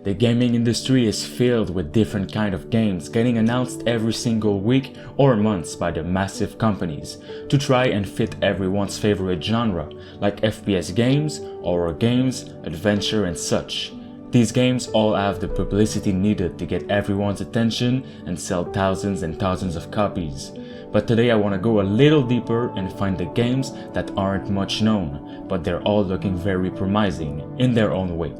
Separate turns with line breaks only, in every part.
The gaming industry is filled with different kind of games getting announced every single week or months by the massive companies to try and fit everyone's favorite genre like FPS games, horror games, adventure and such. These games all have the publicity needed to get everyone's attention and sell thousands and thousands of copies. But today I want to go a little deeper and find the games that aren't much known, but they're all looking very promising in their own way.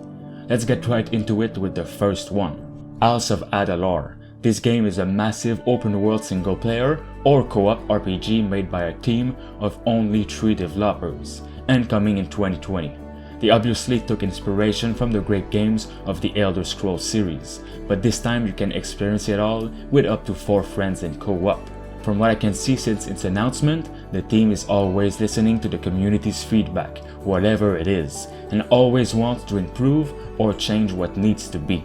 Let's get right into it with the first one. House of Adalar. This game is a massive open world single player or co-op RPG made by a team of only 3 developers and coming in 2020. They obviously took inspiration from the great games of the Elder Scrolls series, but this time you can experience it all with up to 4 friends in co-op. From what I can see since its announcement, the team is always listening to the community's feedback, whatever it is, and always wants to improve or change what needs to be.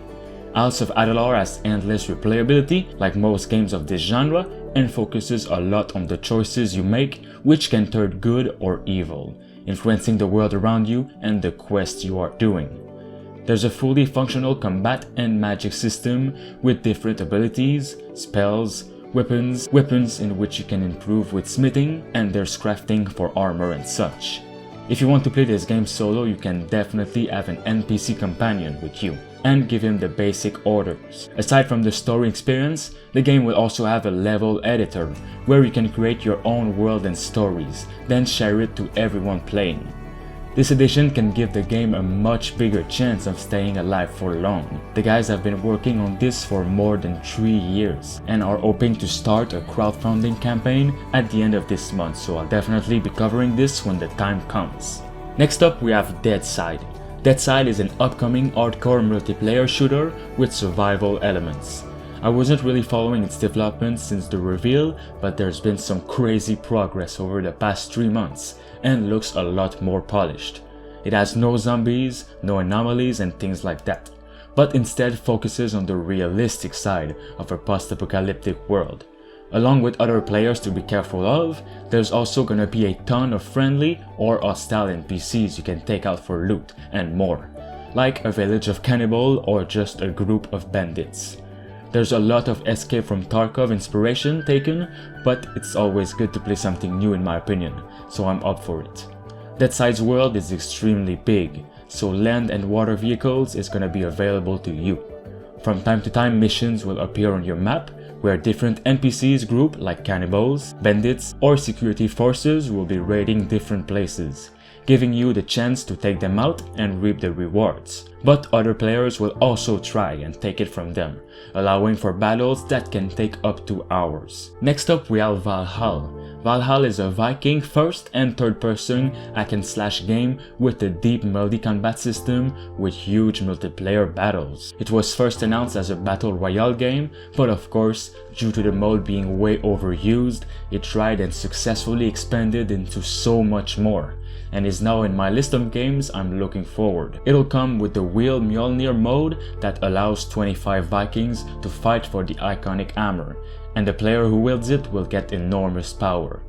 House of Adalar has endless replayability like most games of this genre and focuses a lot on the choices you make, which can turn good or evil, influencing the world around you and the quest you are doing. There's a fully functional combat and magic system with different abilities, spells, weapons in which you can improve with smithing, and there's crafting for armor and such. If you want to play this game solo, you can definitely have an NPC companion with you and give him the basic orders. Aside from the story experience, the game will also have a level editor where you can create your own world and stories, then share it to everyone playing. This edition can give the game a much bigger chance of staying alive for long. The guys have been working on this for more than 3 years and are hoping to start a crowdfunding campaign at the end of this month, so I'll definitely be covering this when the time comes. Next up we have Deadside. Deadside is an upcoming hardcore multiplayer shooter with survival elements. I wasn't really following its development since the reveal, but there's been some crazy progress over the past 3 months and looks a lot more polished. It has no zombies, no anomalies and things like that, but instead focuses on the realistic side of a post-apocalyptic world. Along with other players to be careful of, there's also gonna be a ton of friendly or hostile NPCs you can take out for loot and more, like a village of cannibals or just a group of bandits. There's a lot of Escape from Tarkov inspiration taken, but it's always good to play something new in my opinion, so I'm up for it. Deadside's world is extremely big, so land and water vehicles is gonna be available to you. From time to time missions will appear on your map, where different NPCs group like cannibals, bandits or security forces will be raiding different places, giving you the chance to take them out and reap the rewards. But other players will also try and take it from them, allowing for battles that can take up to hours. Next up we have Valhalla. Valhalla is a Viking first and third person hack and slash game with a deep multi-combat system with huge multiplayer battles. It was first announced as a battle royale game, but of course, due to the mode being way overused, it tried and successfully expanded into so much more, and is now in my list of games I'm looking forward. It'll come with the Wheel Mjolnir mode that allows 25 Vikings to fight for the iconic hammer, and the player who wields it will get enormous power.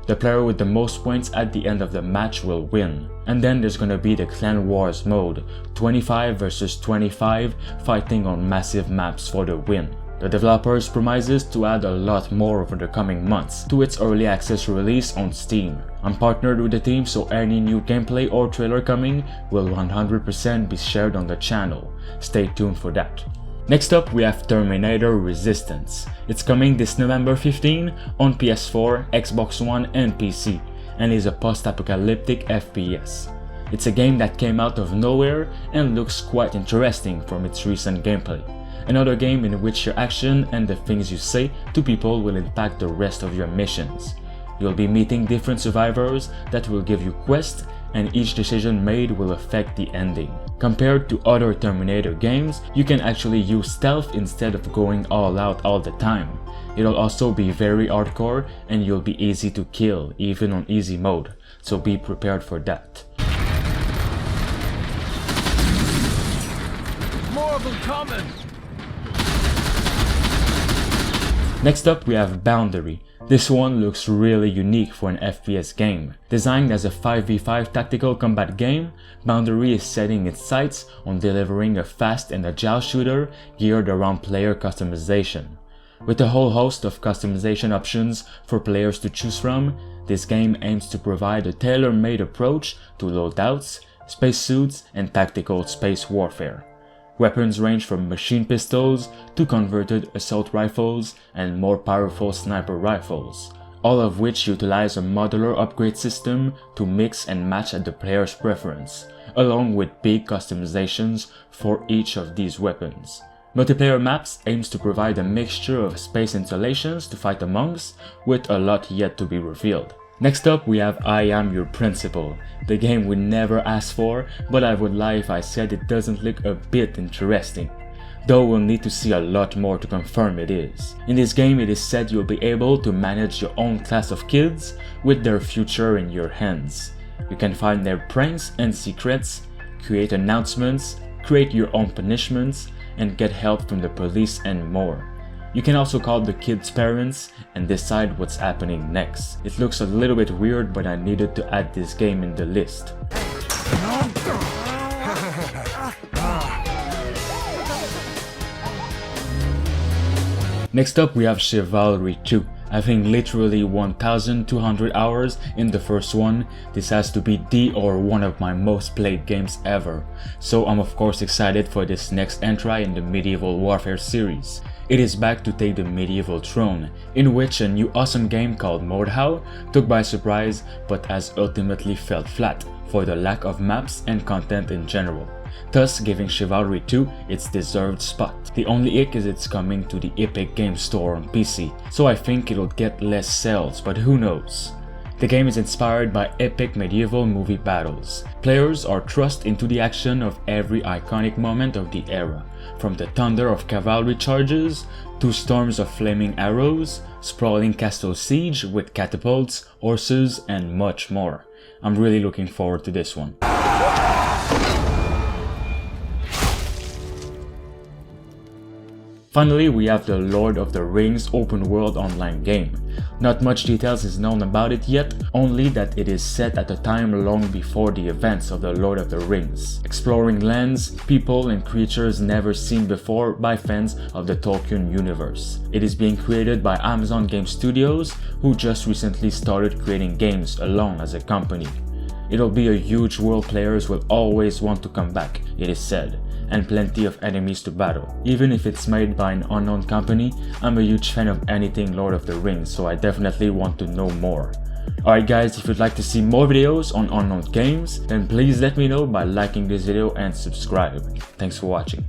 The player with the most points at the end of the match will win. And then there's gonna be the Clan Wars mode, 25 versus 25 fighting on massive maps for the win. The developers promises to add a lot more over the coming months to its early access release on Steam. I'm partnered with the team, so any new gameplay or trailer coming will 100% be shared on the channel. Stay tuned for that. Next up we have Terminator Resistance. It's coming this November 15 on PS4, Xbox One and PC, and is a post-apocalyptic FPS. It's a game that came out of nowhere and looks quite interesting from its recent gameplay. Another game in which your action and the things you say to people will impact the rest of your missions. You'll be meeting different survivors that will give you quests, and each decision made will affect the ending. Compared to other Terminator games, you can actually use stealth instead of going all out all the time. It'll also be very hardcore and you'll be easy to kill even on easy mode, so be prepared for that.
More of them coming!
Next up we have Boundary. This one looks really unique for an FPS game. Designed as a 5v5 tactical combat game, Boundary is setting its sights on delivering a fast and agile shooter geared around player customization. With a whole host of customization options for players to choose from, this game aims to provide a tailor-made approach to loadouts, spacesuits, and tactical space warfare. Weapons range from machine pistols to converted assault rifles and more powerful sniper rifles, all of which utilize a modular upgrade system to mix and match at the player's preference, along with big customizations for each of these weapons. Multiplayer Maps aims to provide a mixture of space installations to fight amongst, with a lot yet to be revealed. Next up we have I Am Your Principal, the game we never asked for, but I would lie if I said it doesn't look a bit interesting. Though we'll need to see a lot more to confirm it is. In this game it is said you'll be able to manage your own class of kids with their future in your hands. You can find their pranks and secrets, create announcements, create your own punishments, and get help from the police and more. You can also call the kids' parents and decide what's happening next. It looks a little bit weird, but I needed to add this game in the list. Next up we have Chivalry 2. Having literally 1,200 hours in the first one, this has to be the or one of my most played games ever. So I'm of course excited for this next entry in the Medieval Warfare series. It is back to take the medieval throne, in which a new awesome game called Mordhau took by surprise but has ultimately fell flat for the lack of maps and content in general, thus giving Chivalry 2 its deserved spot. The only ick is it's coming to the Epic Games Store on PC, so I think it'll get less sales, but who knows. The game is inspired by epic medieval movie battles. Players are thrust into the action of every iconic moment of the era, from the thunder of cavalry charges to storms of flaming arrows, sprawling castle siege with catapults, horses, and much more. I'm really looking forward to this one. Finally, we have the Lord of the Rings open world online game. Not much details is known about it yet, only that it is set at a time long before the events of the Lord of the Rings, exploring lands, people and creatures never seen before by fans of the Tolkien universe. It is being created by Amazon Game Studios, who just recently started creating games alone as a company. It'll be a huge world players will always want to come back, it is said, and plenty of enemies to battle. Even if it's made by an unknown company, I'm a huge fan of anything Lord of the Rings, so I definitely want to know more. Alright guys, if you'd like to see more videos on unknown games, then please let me know by liking this video and subscribe. Thanks for watching.